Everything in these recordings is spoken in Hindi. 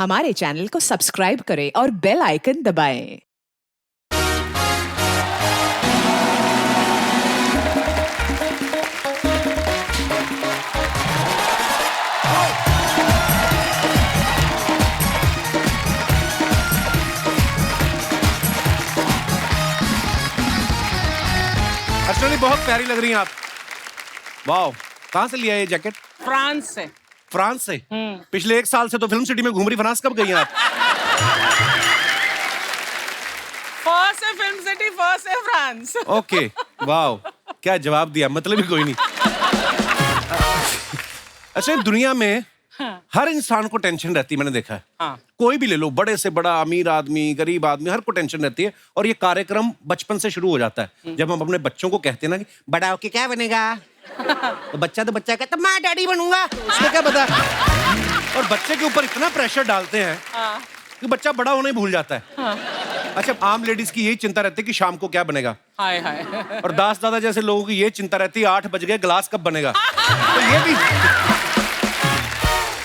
हमारे चैनल को सब्सक्राइब करें और बेल आइकन दबाएं। अर्चना, बहुत प्यारी लग रही हैं आप। वाह, कहाँ से लिया ये जैकेट? फ्रांस से। फ्रांस से? पिछले 1 साल से तो फिल्म सिटी में घूम रही, फ्रांस कब गई हैं आप? फर्स्ट से फिल्म सिटी, फर्स्ट से फ्रांस। ओके, वाह, क्या जवाब दिया, मतलब ही कोई नहीं। अच्छा, दुनिया में हर इंसान को टेंशन रहती है, मैंने देखा है। हाँ। कोई भी ले लो, बड़े से बड़ा, अमीर आदमी, गरीब आदमी, हर को टेंशन रहती है। और ये कार्यक्रम बचपन से शुरू हो जाता है। जब हम अपने बच्चों को कहते हैं ना कि बड़ा होके क्या बनेगा, तो बच्चा कहता मैं डैडी बनूंगा, उसको क्या पता। और बच्चे के ऊपर इतना प्रेशर डालते हैं कि बच्चा बड़ा होना ही भूल जाता है। अच्छा, आम लेडीज की यही चिंता रहती है कि शाम को क्या बनेगा। हाय हाय। और दास दादा जैसे लोगों की ये चिंता रहती है 8 बज गए, गिलास कब बनेगा। तो ये भी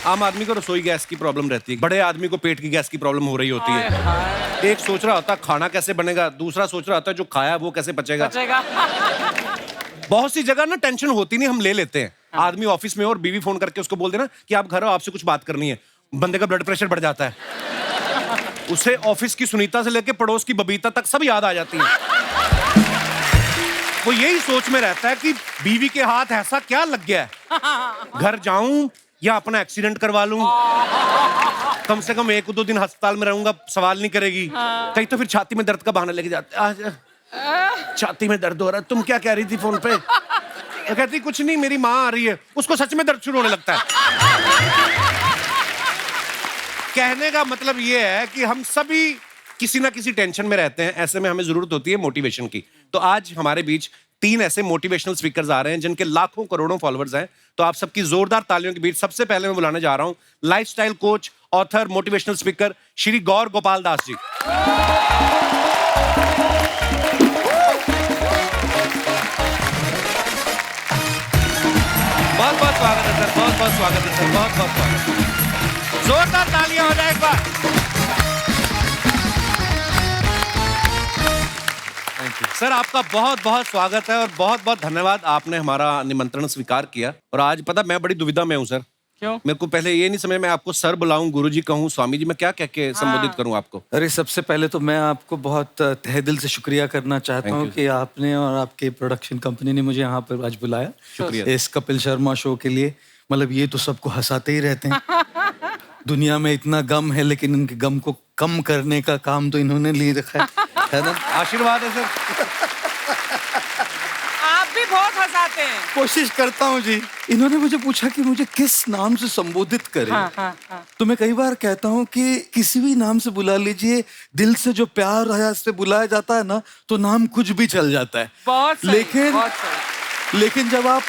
आम आदमी को रसोई गैस की प्रॉब्लम रहती है, बड़े आदमी को पेट की गैस की प्रॉब्लम हो रही होती है। एक सोच रहा होता है खाना कैसे बनेगा, दूसरा सोच रहा होता है जो खाया वो कैसे बचेगा। बहुत सी जगह ना टेंशन होती नहीं, हम ले लेते हैं। आदमी ऑफिस में और बीवी फोन करके उसको बोल देना कि आप घर हो, आपसे कुछ बात करनी है। बंदे का ब्लड प्रेशर बढ़ जाता है, उसे ऑफिस की सुनीता से लेके पड़ोस की बबीता तक सब याद आ जाती है। वो यही सोच में रहता है कि बीवी के हाथ ऐसा क्या लग गया है, घर जाऊं या अपना एक्सीडेंट करवा लूं। कम से कम 1-2 दिन अस्पताल में रहूंगा, सवाल नहीं करेगी। कहीं तो फिर छाती में दर्द का बहाना लेके जाते, आज छाती में दर्द हो रहा है, तुम क्या कह रही थी फोन पे? तो कहती कुछ नहीं, मेरी माँ आ रही है। उसको सच में दर्द शुरू होने लगता है। कहने का मतलब ये है कि हम सभी किसी ना किसी टेंशन में रहते हैं। ऐसे में हमें जरूरत होती है मोटिवेशन की। तो आज हमारे बीच 3 ऐसे मोटिवेशनल स्पीकर्स आ रहे हैं जिनके लाखों करोड़ों फॉलोअर्स हैं। तो आप सबकी जोरदार तालियों के बीच सबसे पहले मैं बुलाने जा रहा हूं lifestyle coach, author, motivational speaker Shri Gaur Gopal Das ji. बहुत बहुत स्वागत है सर, बहुत बहुत स्वागत है सर, बहुत बहुत स्वागत है। जोरदार तालियां हो जाए एक बार। सर, आपका बहुत बहुत स्वागत है और बहुत बहुत धन्यवाद, आपने हमारा निमंत्रण स्वीकार किया। और आज पता मैं बड़ी दुविधा में हूँ सर। क्यों? मेरे को पहले ये नहीं समझ में, आपको सर बुलाऊं, गुरुजी कहूं, स्वामी जी, मैं क्या कह के संबोधित करूं आपको? अरे, सबसे पहले तो मैं आपको बहुत तहे दिल से शुक्रिया करना चाहता हूं कि आपने और आपके प्रोडक्शन कंपनी ने मुझे यहाँ पर आज बुलाया। शुक्रिया। इस कपिल शर्मा शो के लिए। मतलब ये तो सबको हंसाते ही रहते हैं। दुनिया में इतना गम है, लेकिन इनके गम को कम करने का काम तो इन्होंने ले रखा है ना? आशीर्वाद है सर। आप भी बहुत हंसाते हैं। कोशिश करता हूँ जी। इन्होंने मुझे पूछा कि मुझे किस नाम से संबोधित करें। हाँ। तो मैं कई बार कहता हूँ कि किसी भी नाम से बुला लीजिए, दिल से जो प्यार है से बुलाया जाता है ना, तो नाम कुछ भी चल जाता है। बहुत सही, बहुत सही। लेकिन जब आप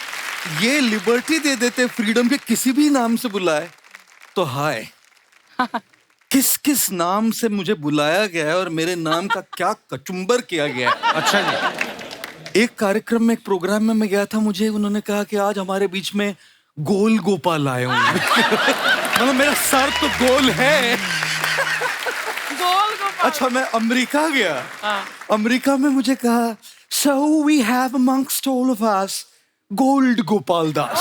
ये लिबर्टी दे देते फ्रीडम के किसी भी नाम से बुलाए, तो हाय किस किस नाम से मुझे बुलाया गया है और मेरे नाम का क्या कचुम्बर किया गया है। अच्छा जी। एक कार्यक्रम में, एक प्रोग्राम में मैं गया था, मुझे उन्होंने कहा कि आज हमारे बीच में गोल गोपाल आए हुए हैं। मतलब मेरा सर तो गोल है। गोल गोपाल। अच्छा, मैं अमेरिका गया। अमेरिका में मुझे कहा, so we have amongst all of us Gaur Gopal Das.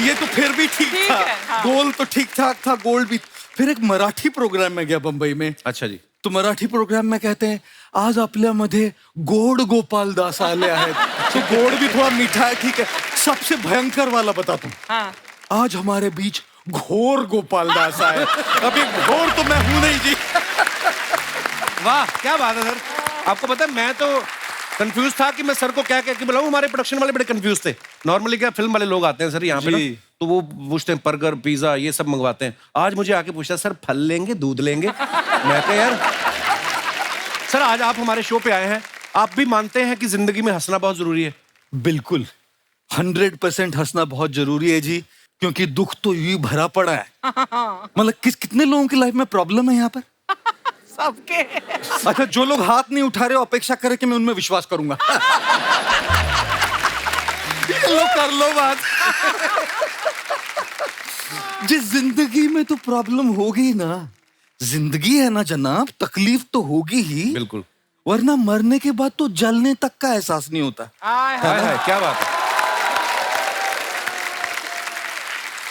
ये तो फिर भी ठीक था। हाँ। गोल तो ठीक ठाक था, गोल्ड भी। फिर एक मराठी प्रोग्राम में गया बंबई में। अच्छा जी। तो मराठी प्रोग्राम में कहते हैं, आज आपल्यामध्ये गोड गोपाल दास आले आहेत। तो गोड भी थोड़ा मीठा है, ठीक है। सबसे भयंकर वाला बताता हूँ। हाँ। आज हमारे बीच घोर गोपाल दास आए। अभी घोर तो मैं हूं नहीं जी। वाह, क्या बात है सर। आपको पता है, मैं तो कंफ्यूज था कि मैं सर को क्या कह के बुलाऊं। हमारे प्रोडक्शन वाले बड़े कंफ्यूज थे। नॉर्मली क्या फिल्म वाले लोग आते हैं सर यहाँ पे ना, तो वो पूछते हैं बर्गर, पिज्जा, ये सब मंगवाते हैं। आज मुझे आके पूछता सर फल लेंगे, दूध लेंगे? मैं कहा यार सर, आज आप हमारे शो पे आए हैं, आप भी मानते हैं कि जिंदगी में हंसना बहुत जरूरी है? बिल्कुल 100% हंसना बहुत जरूरी है जी, क्योंकि दुख तो यूं भरा पड़ा है। मतलब कितने लोगों की लाइफ में प्रॉब्लम है यहाँ पर? सबके। अच्छा, जो लोग हाथ नहीं उठा रहे, अपेक्षा करें कि मैं उनमें विश्वास करूंगा। ये लो, कर लो बात। जिस जिंदगी में तो प्रॉब्लम होगी ना, जिंदगी है ना जनाब, तकलीफ तो होगी ही, बिल्कुल। वरना मरने के बाद तो जलने तक का एहसास नहीं होता। हाय हाय हाय, क्या बात है।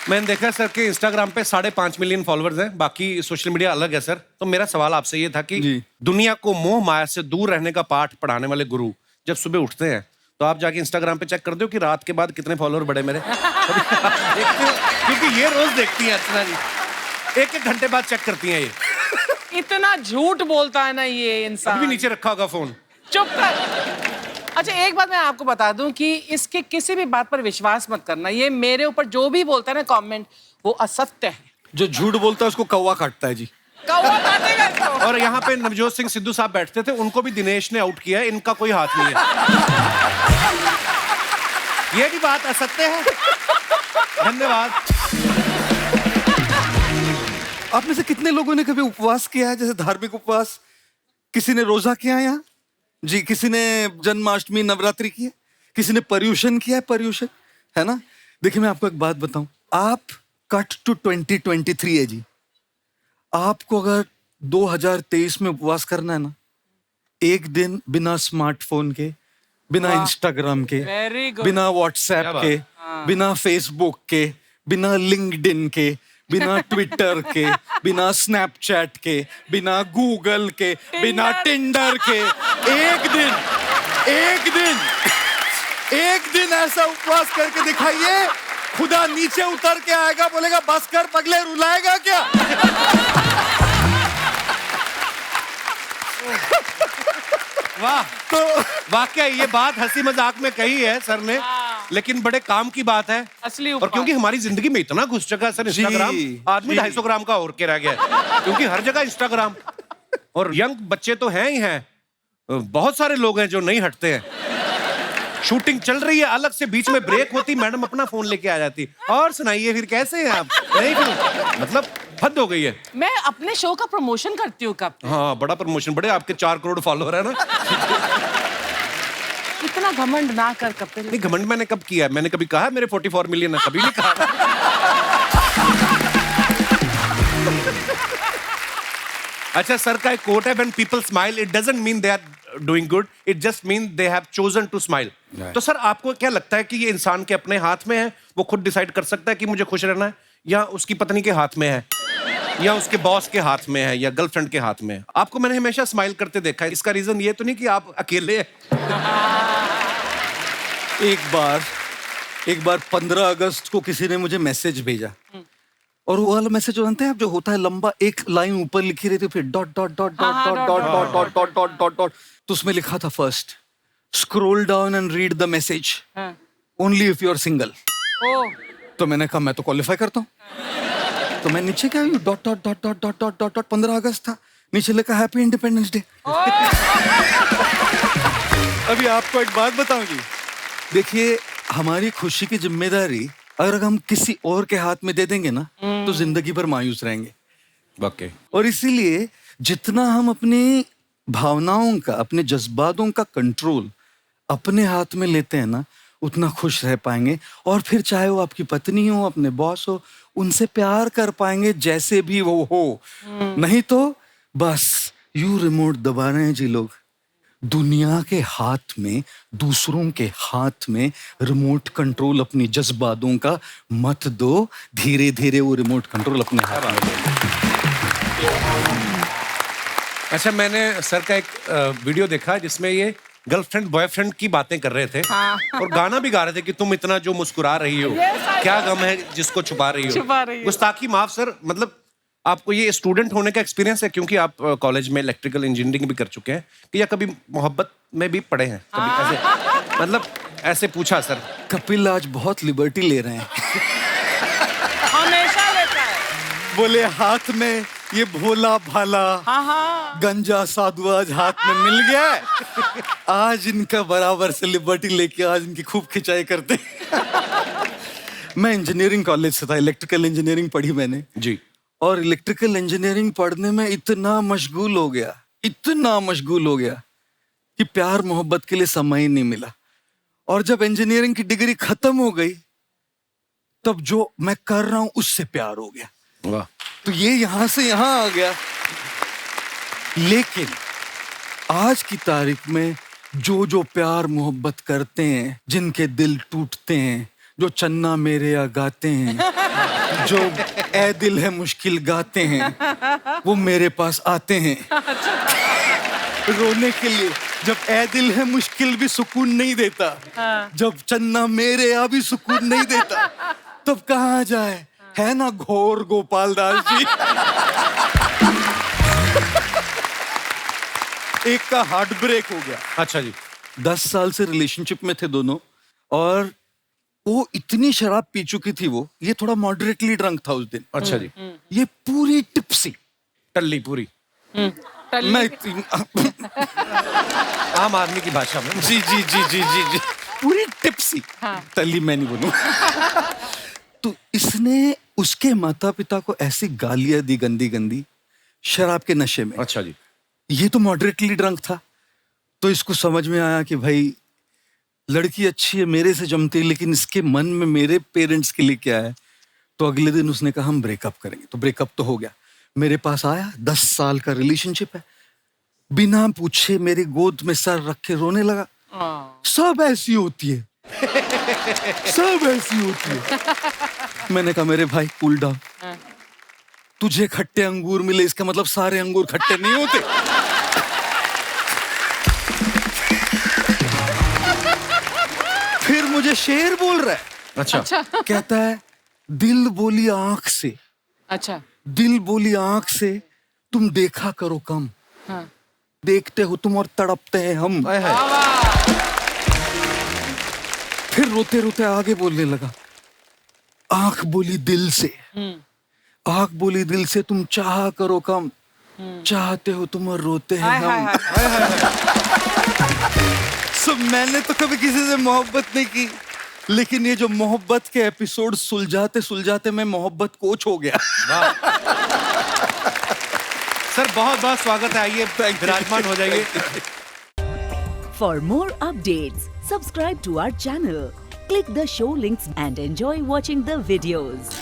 मैंने देखा सर के इंस्टाग्राम पे 5.5 मिलियन फॉलोअर्स हैं, बाकी सोशल मीडिया अलग है सर। तो मेरा सवाल आपसे ये था कि जी। दुनिया को मोह माया से दूर रहने का पाठ पढ़ाने वाले गुरु जब सुबह उठते हैं तो आप जाके इंस्टाग्राम पे चेक कर दो कि रात के बाद कितने फॉलोअर बढ़े मेरे। देखते हो? क्योंकि ये रोज देखती हैं अर्चना जी, एक घंटे बाद चेक करती हैं ये। इतना झूठ बोलता है ना ये इंसान। अभी नीचे रखा होगा फोन। चुप कर। अच्छा एक बात मैं आपको बता दूं कि इसके किसी भी बात पर विश्वास मत करना। ये मेरे ऊपर जो भी बोलता है ना कमेंट, वो असत्य है। जो झूठ बोलता है उसको कौवा काटता है जी। कौवा काटेगा इसको। और यहाँ पे नवजोत सिंह सिद्धू साहब बैठते थे, उनको भी दिनेश ने आउट किया है, इनका कोई हाथ नहीं है। ये भी बात असत्य है। धन्यवाद। आप में से कितने लोगों ने कभी उपवास किया है, जैसे धार्मिक उपवास? किसी ने रोजा किया है यहाँ जी? किसी ने जन्माष्टमी नवरात्रि की है? किसी ने पर्यूषण किया है? पर्यूषण है ना। देखिए मैं आपको एक बात बताऊं, आप कट टू 2023 है जी। आपको अगर 2023 में उपवास करना है ना, एक दिन बिना स्मार्टफोन के, बिना इंस्टाग्राम के, Very good. बिना व्हाट्सएप क्या के, बिना फेसबुक के, बिना लिंक्डइन के, बिना ट्विटर के, बिना स्नैपचैट के, बिना गूगल के, बिना टिंडर के, एक दिन ऐसा उपवास करके दिखाइए, खुदा नीचे उतर के आएगा, बोलेगा बस कर पगले, रुलाएगा क्या? वाह। तो वाकई ये बात हंसी मजाक में कही है सर ने, लेकिन बड़े काम की बात है। असली और उपवास। क्योंकि हमारी जिंदगी में इतना घुस चुका है सर इंस्टाग्राम, आदमी 250 ग्राम का और के रह गया है, क्योंकि हर जगह इंस्टाग्राम। और यंग बच्चे तो हैं ही हैं, बहुत सारे लोग हैं जो नहीं हटते हैं। शूटिंग चल रही है, अलग से बीच में ब्रेक होती, मैडम अपना फोन लेके आ जाती, और सुनाइए फिर कैसे हैं आप? नहीं फिर मतलब हद हो गई है। मैं अपने शो का प्रमोशन करती हूँ कब। हाँ बड़ा प्रमोशन, बड़े आपके 4 करोड़ फॉलोअर है ना। इतना घमंड ना कर कपिल। नहीं घमंड मैंने कब किया? मैंने कभी कहा मेरे 44 मिलियन है? कभी नहीं कहा। अच्छा सर का एक कोट है, when people smile it doesn't mean they are doing good, it just means they have chosen to smile. तो सर आपको क्या लगता है कि ये इंसान के अपने हाथ में है, वो खुद डिसाइड कर सकता है कि मुझे खुश रहना है, या उसकी पत्नी के हाथ में है, या उसके बॉस के हाथ में है, या गर्लफ्रेंड के हाथ में है? आपको मैंने हमेशा स्माइल करते देखा है, इसका रीजन ये तो नहीं कि आप अकेले हैं? एक बार 15 अगस्त को किसी ने मुझे मैसेज भेजा, और वो वाला मैसेज जानते हैं आप, जो होता है लंबा, एक लाइन ऊपर लिखी रहती है, फिर dot dot dot dot dot dot dot dot dot dot dot dot. तो उसमें लिखा था first, scroll down and read the message, only if you are single. तो मैंने कहा मैं तो क्वालिफाई करता हूँ, तो मैं नीचे क्या dot dot dot dot dot dot dot dot 15 अगस्त था, नीचे लिखा हैप्पी इंडिपेंडेंस डे। अभी आपको एक बात बताऊं जी, देखिए हमारी खुशी की जिम्मेदारी अगर हम किसी और के हाथ में दे देंगे ना, तो जिंदगी भर मायूस रहेंगे। वाकई। और इसीलिए जितना हम अपनी भावनाओं का, अपने जज्बातों का कंट्रोल अपने हाथ में लेते हैं ना, उतना खुश रह पाएंगे। और फिर चाहे वो आपकी पत्नी हो, अपने बॉस हो, उनसे प्यार कर पाएंगे जैसे भी वो हो। नहीं तो बस यू रिमोट दबा रहे हैं जी लोग। दुनिया के हाथ में, दूसरों के हाथ में रिमोट कंट्रोल अपनी जज्बातों का मत दो, धीरे धीरे वो रिमोट कंट्रोल अपने हाथ में ले। अच्छा मैंने सर का एक वीडियो देखा जिसमें ये गर्लफ्रेंड बॉयफ्रेंड की बातें कर रहे थे, और गाना भी गा रहे थे कि तुम इतना जो मुस्कुरा रही हो, क्या गम है जिसको छुपा रही हो। गुस्ताखी माफ सर, मतलब आपको ये स्टूडेंट होने का एक्सपीरियंस है, क्योंकि आप कॉलेज में इलेक्ट्रिकल इंजीनियरिंग भी कर चुके हैं, कि या कभी मोहब्बत में भी पड़े हैं कभी ऐसे? मतलब ऐसे पूछा सर। कपिल आज बहुत लिबर्टी ले रहे हैं। हमेशा लेता है। बोले हाथ में ये भोला भाला गंजा साधु आज हाथ में मिल गया, आज इनका बराबर से लिबर्टी लेके आज इनकी खूब खिंचाई करते। मैं इंजीनियरिंग कॉलेज से था, इलेक्ट्रिकल इंजीनियरिंग पढ़ी मैंने जी। और इलेक्ट्रिकल इंजीनियरिंग पढ़ने में इतना मशगूल हो गया कि प्यार मोहब्बत के लिए समय ही नहीं मिला। और जब इंजीनियरिंग की डिग्री खत्म हो गई तब जो मैं कर रहा हूं उससे प्यार हो गया। वाह। तो ये यहां से यहां आ गया। लेकिन आज की तारीख में जो जो प्यार मोहब्बत करते हैं, जिनके दिल टूटते हैं, जो चन्ना मेरे या गाते हैं, जो ए दिल है मुश्किल गाते हैं, वो मेरे पास आते हैं रोने के लिए। जब ए दिल है मुश्किल भी सुकून नहीं देता, जब चन्ना मेरे या भी सुकून नहीं देता, तब कहाँ जाए, है ना घोर गोपाल दास जी। एक का हार्ट ब्रेक हो गया। अच्छा जी। 10 साल से रिलेशनशिप में थे दोनों, और वो इतनी शराब पी चुकी थी, वो ये थोड़ा मॉडरेटली ड्रंक था उस दिन। अच्छा जी। ये पूरी टिप्सी, टल्ली पूरी। मैं आम आदमी की भाषा में। जी जी जी जी जी जी पूरी टिप्सी। तल्ली मैं नहीं बोलूं। तो इसने उसके माता पिता को ऐसी गालियां दी, गंदी गंदी, शराब के नशे में। अच्छा जी। ये तो मॉडरेटली ड्रंक था, तो इसको समझ में आया कि भाई लड़की अच्छी है, मेरे से जमती है, लेकिन इसके मन में मेरे पेरेंट्स के लिए क्या है। तो अगले दिन उसने कहा हम ब्रेकअप करेंगे। तो ब्रेकअप तो हो गया। मेरे पास आया, 10 साल का रिलेशनशिप है, बिना पूछे मेरी गोद में सर रख के रोने लगा। सब ऐसी होती है, सब ऐसी होती है। मैंने कहा मेरे भाई कूल डाउन, तुझे खट्टे अंगूर मिले इसका मतलब सारे अंगूर खट्टे नहीं होते। फिर मुझे शेर बोल रहा है। अच्छा। कहता है दिल बोली आंख से, अच्छा। दिल बोली आंख से तुम देखा करो कम, देखते हो तुम और तड़पते हैं हम। फिर रोते रोते आगे बोलने लगा, आंख बोली दिल से, आंख बोली दिल से तुम चाहा करो कम, चाहते हो तुम और रोते हैं हम। सब मैंने तो कभी किसी से मोहब्बत नहीं की, लेकिन ये जो मोहब्बत के एपिसोड सुलझाते सुलझाते मैं मोहब्बत कोच हो गया। सर बहुत बहुत स्वागत है, आइए विराजमान हो जाइए। For more updates, subscribe to our channel, click the show links and enjoy watching the videos.